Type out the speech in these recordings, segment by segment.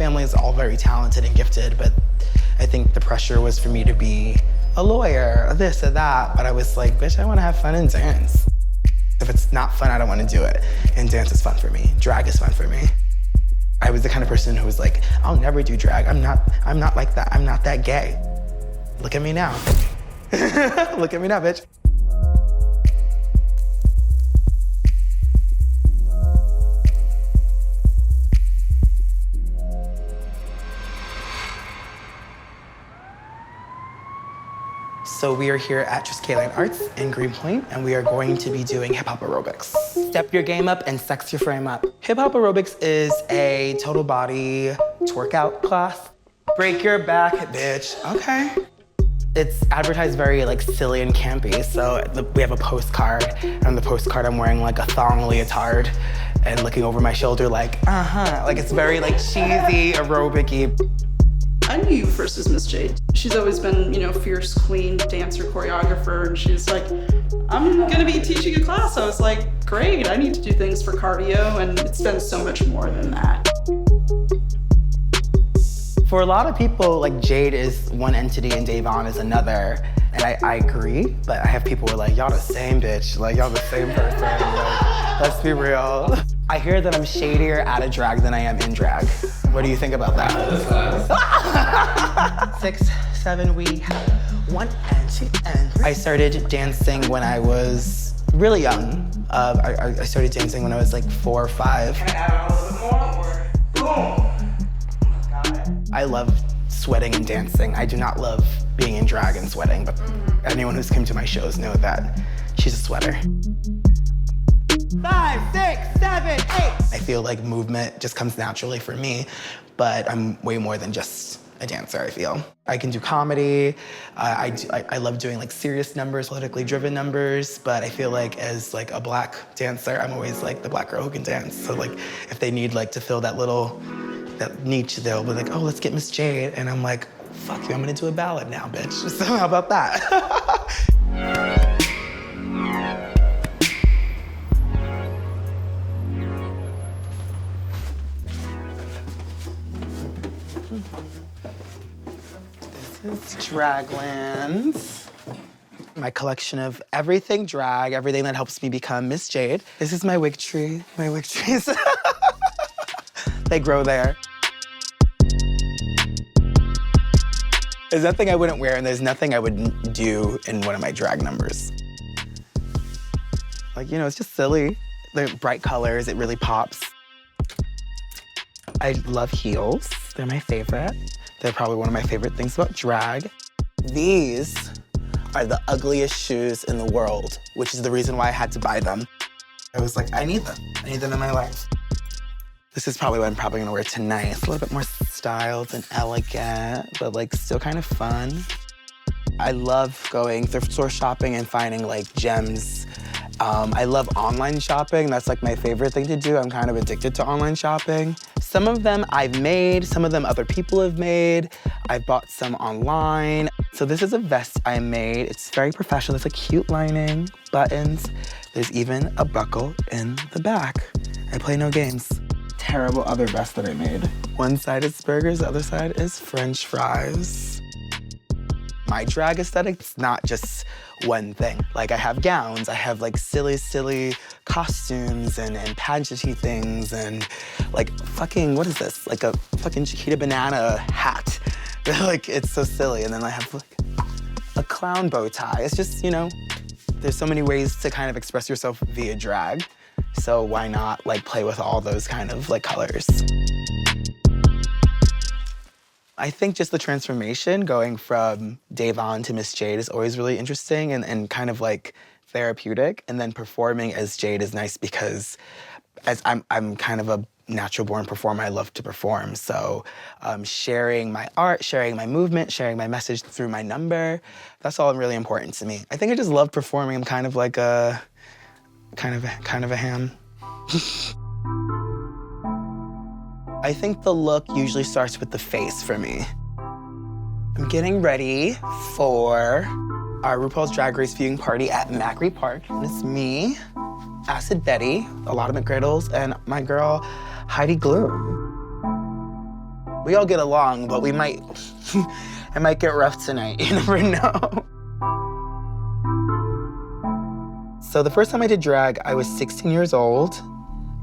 family is all very talented and gifted, but I think the pressure was for me to be a lawyer, or this or that, but I was like, bitch, I wanna have fun and dance. If it's not fun, I don't wanna do it. And dance is fun for me, drag is fun for me. I was the kind of person who was like, I'll never do drag. I'm not like that, I'm not that gay. Look at me now. Look at me now, bitch. So we are here at Triskaelian Arts in Greenpoint, and we are going to be doing hip-hop aerobics. Step your game up and sex your frame up. Hip-hop aerobics is a total body twerk-out class. Break your back, bitch. Okay. It's advertised very like silly and campy, so we have a postcard, and on the postcard I'm wearing like a thong leotard and looking over my shoulder like, like it's very like cheesy, aerobic-y. I knew you first as Miz Jade. She's always been, you know, fierce queen, dancer, choreographer, and she's like, I'm gonna be teaching a class. I was like, great, I need to do things for cardio, and it's been so much more than that. For a lot of people, like Jade is one entity and Davon is another, and I agree, but I have people who are like, y'all the same bitch, like y'all the same person, like, let's be real. I hear that I'm shadier out of drag than I am in drag. What do you think about that? 6, 7, we 1 and 2 and 3. I started dancing when I was really young. I started dancing when I was like 4 or 5. Can I add on a little bit more, or boom? I love sweating and dancing. I do not love being in drag and sweating, but anyone who's come to my shows know that she's a sweater. 5, 6, 7, 8. I feel like movement just comes naturally for me, but I'm way more than just a dancer, I feel. I can do comedy. I love doing like serious numbers, politically driven numbers, but I feel like as like a black dancer, I'm always like the black girl who can dance. So like if they need like to fill that niche, they'll be like, oh, let's get Miz Jade. And I'm like, fuck you, I'm gonna do a ballad now, bitch. So how about that? This is Dragland. My collection of everything drag, everything that helps me become Miz Jade. This is my wig tree. My wig trees. They grow there. There's nothing I wouldn't wear, and there's nothing I wouldn't do in one of my drag numbers. Like, you know, it's just silly. The bright colors, it really pops. I love heels. They're my favorite. They're probably one of my favorite things about drag. These are the ugliest shoes in the world, which is the reason why I had to buy them. I was like, I need them. I need them in my life. This is probably what I'm probably gonna wear tonight. It's a little bit more styled and elegant, but like still kind of fun. I love going thrift store shopping and finding like gems. I love online shopping. That's like my favorite thing to do. I'm kind of addicted to online shopping. Some of them I've made, some of them other people have made. I bought some online. So this is a vest I made. It's very professional. It's a cute lining, buttons. There's even a buckle in the back. I play no games. Terrible other vest that I made. One side is burgers, the other side is French fries. My drag aesthetic, it's not just one thing. Like I have gowns, I have like silly costumes and pageanty things and like fucking, what is this? Like a fucking Chiquita Banana hat. Like it's so silly. And then I have like a clown bow tie. It's just, you know, there's so many ways to kind of express yourself via drag. So why not like play with all those kind of like colors? I think just the transformation going from Davon to Miz Jade is always really interesting and kind of like therapeutic. And then performing as Jade is nice because as I'm kind of a natural born performer. I love to perform. So sharing my art, sharing my movement, sharing my message through my number, that's all really important to me. I think I just love performing. I'm kind of like a kind of a ham. I think the look usually starts with the face for me. I'm getting ready for our RuPaul's Drag Race viewing party at Macri Park. And it's me, Acid Betty, a lot of McGriddles, and my girl, Heidi Glue. We all get along, but we might, it might get rough tonight. You never know. So the first time I did drag, I was 16 years old.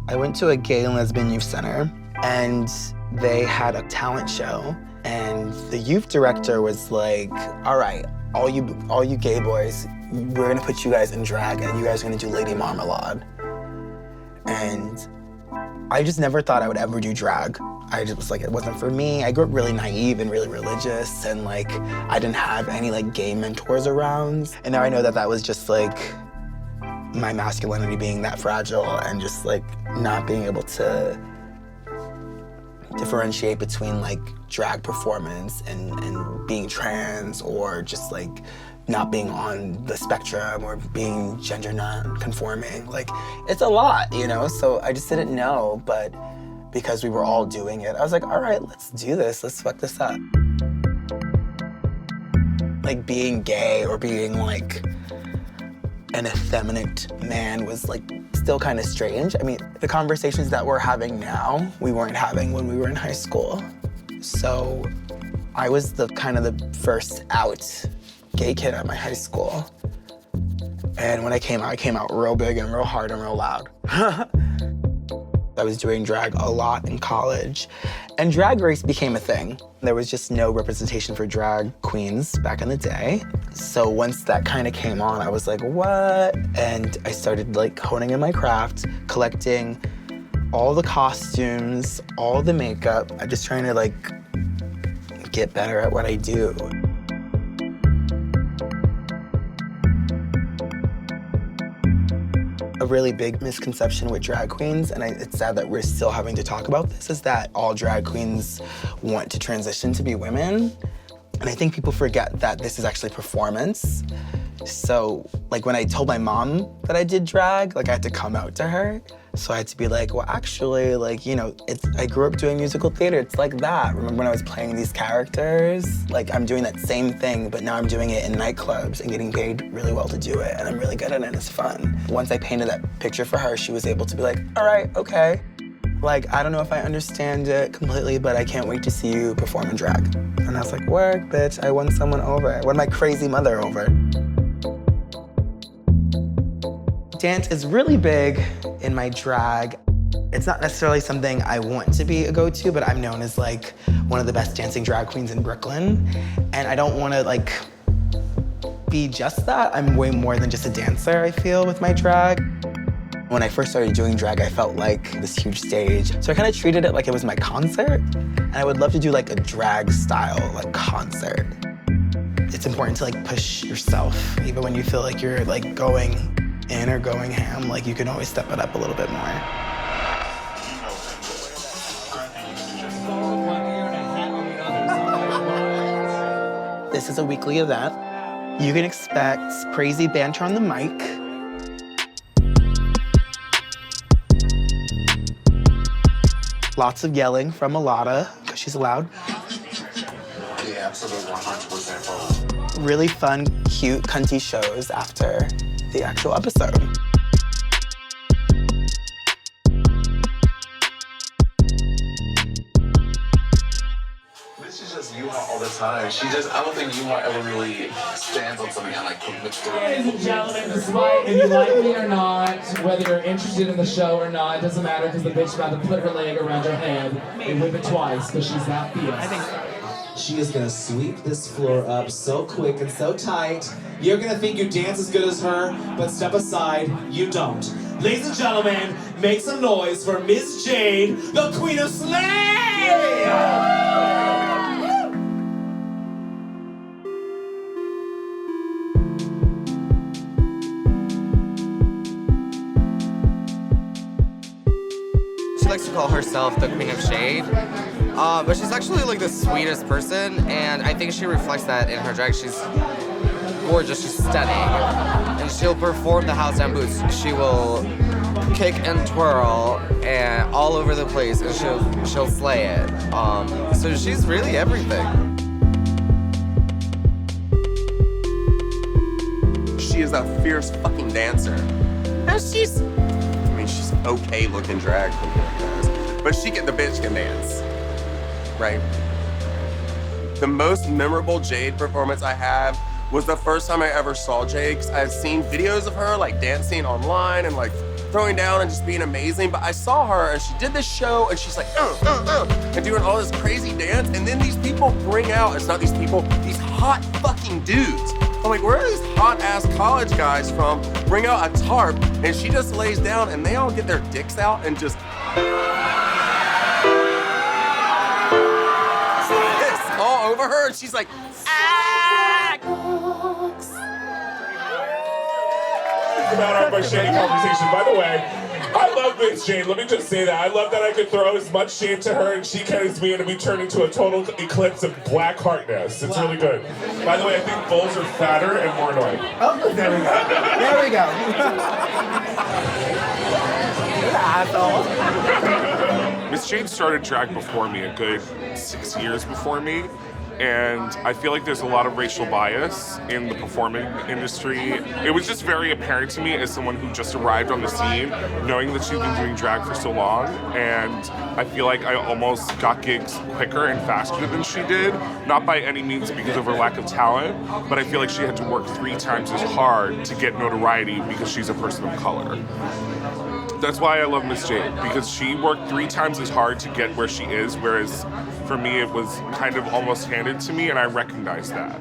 I went to a gay and lesbian youth center, and they had a talent show. And the youth director was like, all right, all you gay boys, we're gonna put you guys in drag, and you guys are gonna do Lady Marmalade. And I just never thought I would ever do drag. I just was like, it wasn't for me. I grew up really naive and really religious, and like, I didn't have any like gay mentors around. And now I know that that was just like my masculinity being that fragile and just like not being able to differentiate between like drag performance and being trans, or just like not being on the spectrum or being gender non-conforming. Like, it's a lot, you know? So I just didn't know, but because we were all doing it, I was like, all right, let's do this. Let's fuck this up. Like, being gay or being like an effeminate man was like still kind of strange. I mean, the conversations that we're having now, we weren't having when we were in high school. So I was the kind of the first out gay kid at my high school. And when I came out real big and real hard and real loud. I was doing drag a lot in college, and Drag Race became a thing. There was just no representation for drag queens back in the day. So once that kind of came on, I was like, what? And I started like honing in my craft, collecting all the costumes, all the makeup. I'm just trying to like get better at what I do. A really big misconception with drag queens, and it's sad that we're still having to talk about this, is that all drag queens want to transition to be women. And I think people forget that this is actually performance. So, like, when I told my mom that I did drag, like, I had to come out to her. So I had to be like, well, actually, like, you know, I grew up doing musical theater. It's like that. Remember when I was playing these characters? Like, I'm doing that same thing, but now I'm doing it in nightclubs and getting paid really well to do it. And I'm really good at it, and it's fun. Once I painted that picture for her, she was able to be like, all right, okay. Like, I don't know if I understand it completely, but I can't wait to see you perform in drag. And I was like, work, bitch. I won someone over. I won my crazy mother over. Dance is really big in my drag. It's not necessarily something I want to be a go-to, but I'm known as like one of the best dancing drag queens in Brooklyn. And I don't want to like be just that. I'm way more than just a dancer, I feel, with my drag. When I first started doing drag, I felt like this huge stage. So I kind of treated it like it was my concert. And I would love to do like a drag style like concert. It's important to like push yourself, even when you feel like you're like going in or going ham, like you can always step it up a little bit more. This is a weekly event. You can expect crazy banter on the mic. Lots of yelling from Alada, because she's loud. Yeah, absolutely 100%. Really fun, cute, cunty shows after the actual episode. This is just Yuha all the time. I don't think Yuha ever really stands on something and like commits to it. Ladies and gentlemen, despite if you like me or not, whether you're interested in the show or not, it doesn't matter because the bitch about to put her leg around your head and whip it twice because she's that fierce. She is gonna sweep this floor up so quick and so tight. You're gonna think you dance as good as her, but step aside, you don't. Ladies and gentlemen, make some noise for Miz Jade, the Queen of Slay! She likes to call herself the Queen of Shade. But she's actually like the sweetest person, and I think she reflects that in her drag. She's gorgeous, she's stunning, and she'll perform the house down boots. She will kick and twirl and all over the place, and she'll slay it. So she's really everything. She is a fierce fucking dancer. Now she's okay looking drag queen, but the bitch can dance. right? The most memorable Jade performance I have was the first time I ever saw Jade, because I've seen videos of her like dancing online and like throwing down and just being amazing, but I saw her and she did this show and she's like, and doing all this crazy dance, and then these people bring out, it's not these people, these hot fucking dudes. I'm like, where are these hot ass college guys from? Bring out a tarp and she just lays down and they all get their dicks out and just piss all over her, and she's like, About our shady conversation. By the way, I love Miz Jade. Let me just say that. I love that I could throw as much shade to her and she carries me and we turn into a total eclipse of black heartness. It's really good. By the way, I think bulls are fatter and more annoying. Oh, there we go. There we go. Asshole. Miz Jade started drag before me, a good 6 years before me. And I feel like there's a lot of racial bias in the performing industry. It was just very apparent to me as someone who just arrived on the scene, knowing that she's been doing drag for so long. And I feel like I almost got gigs quicker and faster than she did. Not by any means because of her lack of talent, but I feel like she had to work 3 times as hard to get notoriety because she's a person of color. That's why I love Miz Jade, because she worked 3 times as hard to get where she is, whereas for me it was kind of almost handed to me, and I recognize that.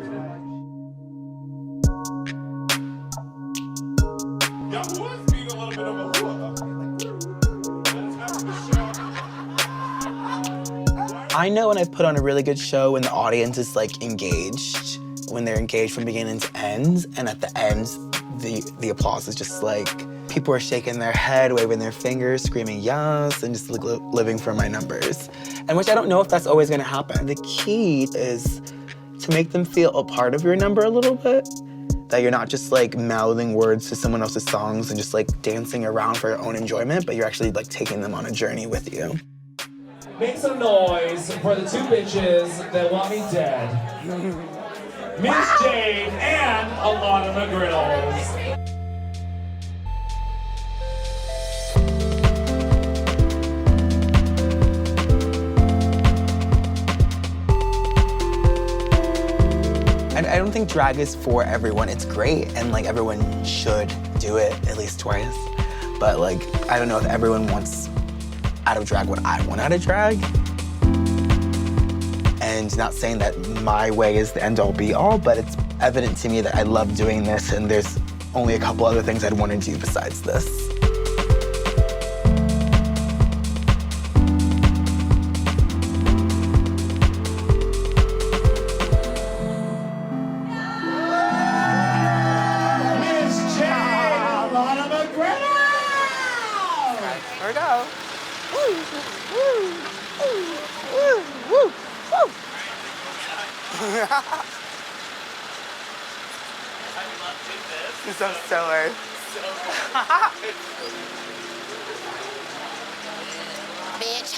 I know when I've put on a really good show when the audience is like engaged, when they're engaged from beginning to end, and at the end, the applause is just like, people are shaking their head, waving their fingers, screaming yes, and just like living for my numbers. And which I don't know if that's always gonna happen. The key is to make them feel a part of your number a little bit, that you're not just like mouthing words to someone else's songs and just like dancing around for your own enjoyment, but you're actually like taking them on a journey with you. Make some noise for the 2 bitches that want me dead. Miz Jade and Alana McGriddles. I don't think drag is for everyone. It's great, and like everyone should do it at least twice. But like, I don't know if everyone wants out of drag what I want out of drag. And not saying that my way is the end-all be-all, but it's evident to me that I love doing this, and there's only a couple other things I'd want to do besides this. So stellar. Bitch.